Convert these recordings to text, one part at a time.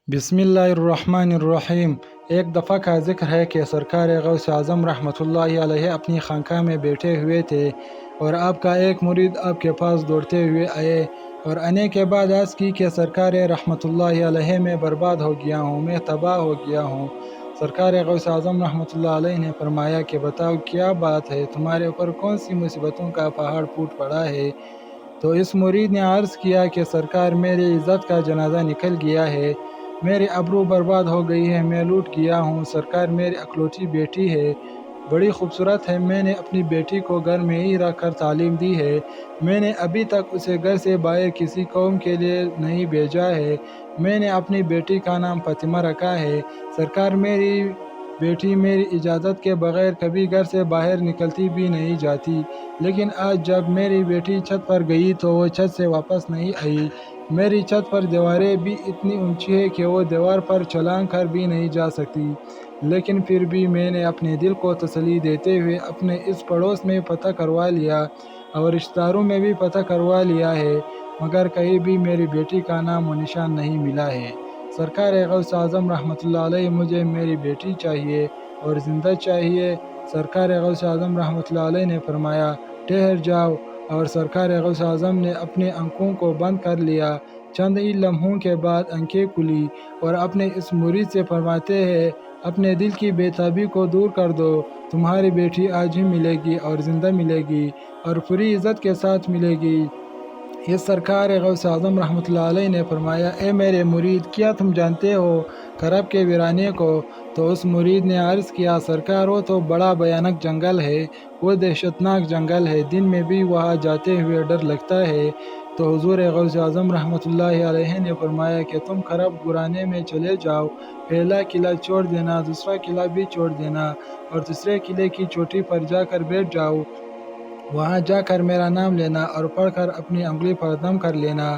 बिस्मिल्लाहिर्रहमानिर्रहीम। एक दफ़ा का ज़िक्र है कि सरकार गौस आज़म रहमतुल्लाहि अलैहि अपनी खानकाह में बैठे हुए थे और आपका एक मुरीद आपके पास दौड़ते हुए आए और आने के बाद अर्ज़ की कि सरकार रहमतुल्लाहि अलैहि मैं बर्बाद हो गया हूँ, मैं तबाह हो गया हूँ। सरकार गौस आज़म रहमतुल्लाहि अलैहि ने फरमाया कि बताओ क्या बात है, तुम्हारे ऊपर कौन सी मुसीबतों का पहाड़ फूट पड़ा है। तो इस मुरीद ने अर्ज़ किया कि सरकार मेरी इज़्ज़त का जनाजा निकल गया है, मेरी अब्रू बर्बाद हो गई है, मैं लूट गया हूँ। सरकार मेरी अकलौती बेटी है, बड़ी खूबसूरत है, मैंने अपनी बेटी को घर में ही रख कर तालीम दी है, मैंने अभी तक उसे घर से बाहर किसी कौम के लिए नहीं भेजा है, मैंने अपनी बेटी का नाम फ़ातिमा रखा है। सरकार मेरी बेटी मेरी इजाज़त के बगैर कभी घर से बाहर निकलती भी नहीं जाती, लेकिन आज जब मेरी बेटी छत पर गई तो वो छत से वापस नहीं आई। मेरी छत पर दीवारें भी इतनी ऊंची है कि वो दीवार पर छलांग कर भी नहीं जा सकती, लेकिन फिर भी मैंने अपने दिल को तसल्ली देते हुए अपने इस पड़ोस में पता करवा लिया और रिश्तेदारों में भी पता करवा लिया है, मगर कहीं भी मेरी बेटी का नाम व निशान नहीं मिला है। सरकार गौस आज़म रहमतुल्लाह अलैहि मुझे मेरी बेटी चाहिए और ज़िंदा चाहिए। सरकार गौस आज़म रहमतुल्लाह अलैहि ने फरमाया, ठहर जाओ। और सरकार गौस आज़म ने अपने आँखों को बंद कर लिया। चंद ही लम्हों के बाद आँखें खुली और अपने इस मुरीद से फरमाते हैं, अपने दिल की बेताबी को दूर कर दो, तुम्हारी बेटी आज ही मिलेगी और ज़िंदा मिलेगी और पूरी इज़्ज़त के साथ मिलेगी। ये सरकार गौस आज़म रहमतुल्लाह अलैहि ने फरमाया, ए मेरे मुरीद, क्या तुम जानते हो करब के वीराने को। तो उस मुरीद ने अर्ज़ किया, सरकार वो तो बड़ा भयानक जंगल है, वो दहशतनाक जंगल है, दिन में भी वहाँ जाते हुए डर लगता है। तो हुज़ूर गौस आज़म रहमतुल्लाहि अलैहि ने फरमाया कि तुम करब गुराने में चले जाओ, पहला किला छोड़ देना, दूसरा किला भी छोड़ देना और तीसरे किले की चोटी पर जाकर बैठ जाओ। वहाँ जाकर मेरा नाम लेना और पढ़कर अपनी उंगली पर दम कर लेना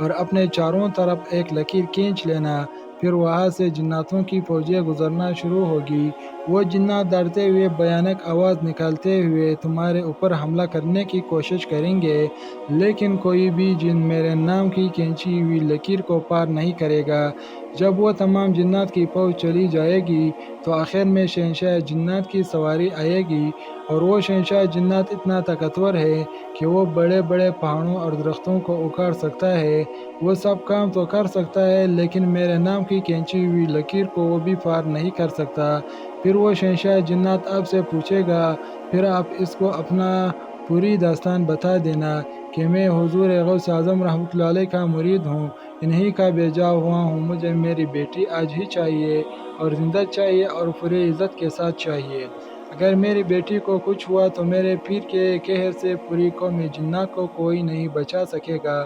और अपने चारों तरफ एक लकीर खींच लेना। फिर वहाँ से जिन्नातों की फौजें गुजरना शुरू होगी। वो जिन्नात डरते हुए भयानक आवाज़ निकालते हुए तुम्हारे ऊपर हमला करने की कोशिश करेंगे, लेकिन कोई भी जिन मेरे नाम की खींची हुई लकीर को पार नहीं करेगा। जब वो तमाम जिन्नात की फौज चली जाएगी तो आखिर में शहंशाह जिन्नात की सवारी आएगी और वो शहंशाह जिन्नात इतना ताकतवर है कि वो बड़े बड़े पहाड़ों और दरख्तों को उखाड़ सकता है। वो सब काम तो कर सकता है, लेकिन मेरे नाम की खींची हुई लकीर को वो भी पार नहीं कर सकता। फिर वो शहंशाह जिन्नात आपसे पूछेगा, फिर आप इसको अपना पूरी दास्तान बता देना कि मैं हुज़ूर गौस आज़म रहमतुल्लाह अलैह का मुरीद हूँ, इन्हीं का भेजा हुआ हूँ, मुझे मेरी बेटी आज ही चाहिए और ज़िंदा चाहिए और पूरी इज़्ज़त के साथ चाहिए। अगर मेरी बेटी को कुछ हुआ तो मेरे पीर के कहर से पूरी कौम जिन्नात को कोई नहीं बचा सकेगा।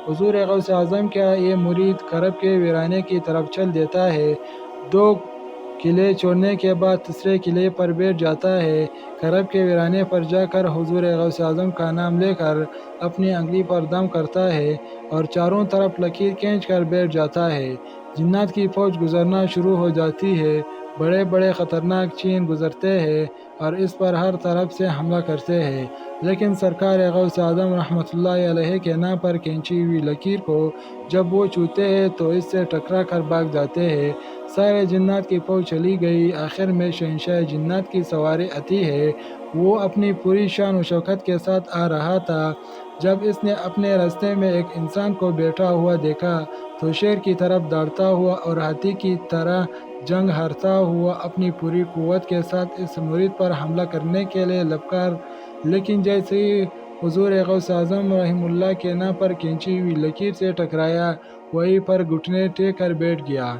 हुज़ूर गौस आज़म का ये मुरीद करब के वीराने की तरफ चल देता है। दो किले छोड़ने के बाद तीसरे किले पर बैठ जाता है। करब के वीराने पर जाकर हुज़ूर गौस आज़म का नाम लेकर अपनी अंगली पर दम करता है और चारों तरफ लकीर खींच कर बैठ जाता है। जिन्नात की फ़ौज गुजरना शुरू हो जाती है। बड़े बड़े ख़तरनाक चीन गुजरते हैं और इस पर हर तरफ से हमला करते हैं, लेकिन सरकार गौस आज़म रहमतुल्लाहि अलैहि के नाम पर खींची हुई लकीर को जब वो छूते हैं तो इससे टकरा कर भाग जाते हैं। सारे जिन्नात की फ़ौज चली गई। आखिर में शहंशाह जिन्नात की सवारी आती है। वो अपनी पूरी शान व शौकत के साथ आ रहा था। जब इसने अपने रास्ते में एक इंसान को बैठा हुआ देखा तो शेर की तरफ दौड़ता हुआ और हाथी की तरह जंग हारता हुआ अपनी पूरी कुव्वत के साथ इस मुरीद पर हमला करने के लिए लपकार, लेकिन जैसे ही हुज़ूर गौस आज़म रहीमुल्लाह के नाम पर खींची हुई लकीर से टकराया, वहीं पर घुटने टेक कर बैठ गया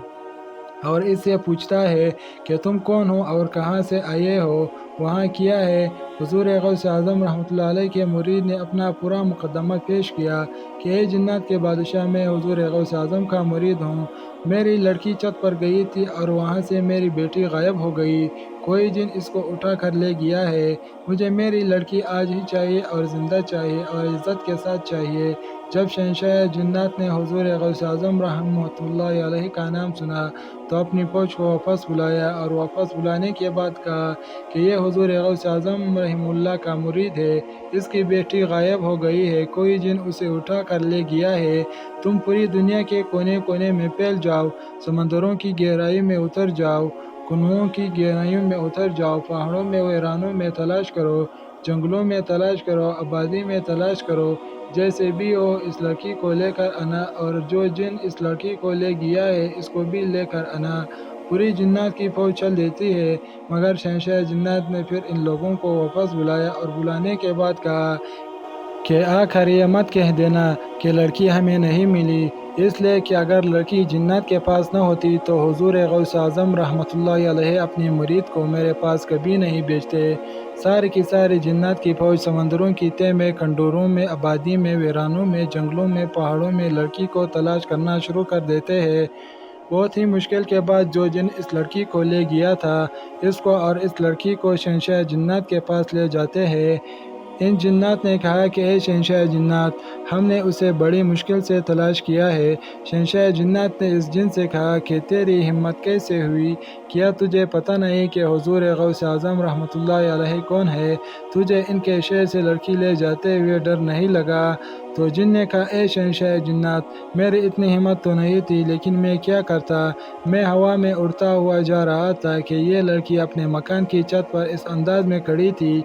और इससे पूछता है कि तुम कौन हो और कहाँ से आए हो, वहाँ किया है। हुज़ूर गौस आज़म रहमतुल्लाह अलैह के मुरीद ने अपना पूरा मुकदमा पेश किया कि ए जिन्नात के बादशाह, मैं हुज़ूर गौस आज़म का मुरीद हूँ। मेरी लड़की छत पर गई थी और वहाँ से मेरी बेटी गायब हो गई। कोई जिन इसको उठा कर ले गया है। मुझे मेरी लड़की आज ही चाहिए और ज़िंदा चाहिए और इज़्ज़त के साथ चाहिए। جب شہنشاہ جنات نے حضور غوث اعظم رحمۃ اللہ علیہ کا نام سنا تو اپنی فوج کو واپس بلایا، اور واپس بلانے کے بعد کہا کہ یہ حضور غوث اعظم رحمہ اللہ کا مرید ہے، اس کی بیٹی غائب ہو گئی ہے، کوئی جن اسے اٹھا کر لے گیا ہے، تم پوری دنیا کے کونے کونے میں پھیل جاؤ، سمندروں کی گہرائی میں اتر جاؤ، کنوؤں کی گہرائیوں میں اتر جاؤ، پہاڑوں میں ویرانوں میں تلاش کرو، جنگلوں میں تلاش کرو، آبادی میں تلاش کرو، جیسے بھی ہو اس لڑکی کو لے کر آنا، اور جو جن اس لڑکی کو لے گیا ہے اس کو بھی لے کر آنا۔ پوری جنات کی فوج چل دیتی ہے، مگر شہنشاہ جنات نے پھر ان لوگوں کو واپس بلایا، اور بلانے کے بعد کہا کہ آخر یہ مت کہہ دینا کہ لڑکی ہمیں نہیں ملی، اس لیے کہ اگر لڑکی جنات کے پاس نہ ہوتی تو حضور غوث اعظم رحمۃ اللہ علیہ اپنی مرید کو میرے پاس کبھی نہیں بھیجتے۔ ساری کی ساری جنات کی فوج سمندروں کی تہ میں، کنڈوروں میں، آبادی میں، ویرانوں میں، جنگلوں میں، پہاڑوں میں لڑکی کو تلاش کرنا شروع کر دیتے ہیں۔ بہت ہی مشکل کے بعد جو جن اس لڑکی کو لے گیا تھا، اس کو اور اس لڑکی کو شہنشاہ جنات کے پاس لے جاتے ہیں۔ ان جنات نے کہا کہ اے شہنشاہ جنات، ہم نے اسے بڑی مشکل سے تلاش کیا ہے۔ شہنشاہ جنات نے اس جن سے کہا کہ تیری ہمت کیسے ہوئی؟ کیا تجھے پتہ نہیں کہ حضور غوث اعظم رحمۃ اللہ علیہ کون ہے؟ تجھے ان کے شہر سے لڑکی لے جاتے ہوئے ڈر نہیں لگا؟ تو جن نے کہا اے شہنشاہ جنات، میری اتنی ہمت تو نہیں تھی، لیکن میں کیا کرتا؟ میں ہوا میں اڑتا ہوا جا رہا تھا کہ یہ لڑکی اپنے مکان کی چھت پر اس انداز میں کھڑی تھی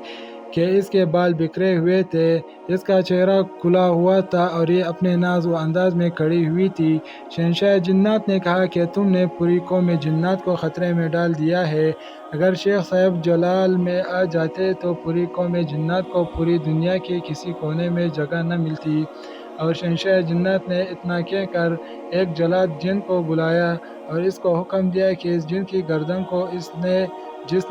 کہ اس کے بال بکھرے ہوئے تھے، اس کا چہرہ کھلا ہوا تھا، اور یہ اپنے ناز و انداز میں کھڑی ہوئی تھی۔ شہنشاہ جنات نے کہا کہ تم نے پوری قوم جنات کو خطرے میں ڈال دیا ہے۔ اگر شیخ صاحب جلال میں آ جاتے تو پوری قوم جنات کو پوری دنیا کے کسی کونے میں جگہ نہ ملتی۔ اور شہنشاہ جنات نے اتنا کہہ کر ایک جلاد جن کو بلایا اور اس کو حکم دیا کہ اس جن کی گردن کو جس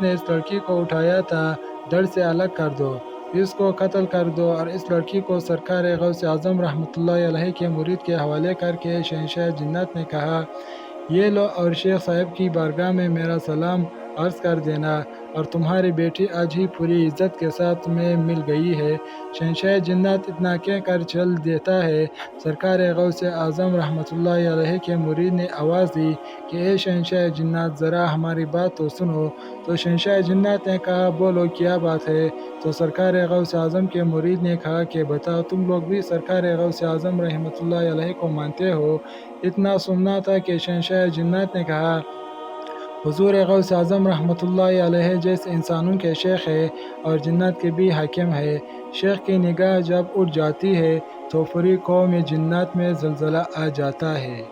نے اس لڑکی کو اٹھایا تھا دڑ سے الگ کر دو، اس کو قتل کر دو، اور اس لڑکی کو سرکار غوث اعظم رحمۃ اللہ علیہ کے مرید کے حوالے کر کے شہنشاہ جنات نے کہا، یہ لو اور شیخ صاحب کی بارگاہ میں میرا سلام عرض کر دینا، اور تمہاری بیٹی آج ہی پوری عزت کے ساتھ میں مل گئی ہے۔ شہنشاہ جنات اتنا کہہ کر چل دیتا ہے۔ سرکار غوث اعظم رحمۃ اللہ علیہ کے مرید نے آواز دی کہ اے شہنشاہ جنات، ذرا ہماری بات تو سنو۔ تو شہنشاہ جنات نے کہا، بولو کیا بات ہے؟ تو سرکار غوث اعظم کے مرید نے کہا کہ بتاؤ، تم لوگ بھی سرکار غوث اعظم رحمۃ اللہ علیہ کو مانتے ہو؟ اتنا سننا تھا کہ شہنشاہ جنات نے کہا، حضور غوث اعظم رحمۃ اللہ علیہ جیسے انسانوں کے شیخ ہے اور جنات کے بھی حاکم ہے۔ شیخ کی نگاہ جب اٹھ جاتی ہے تو پوری قوم جنات میں زلزلہ آ جاتا ہے۔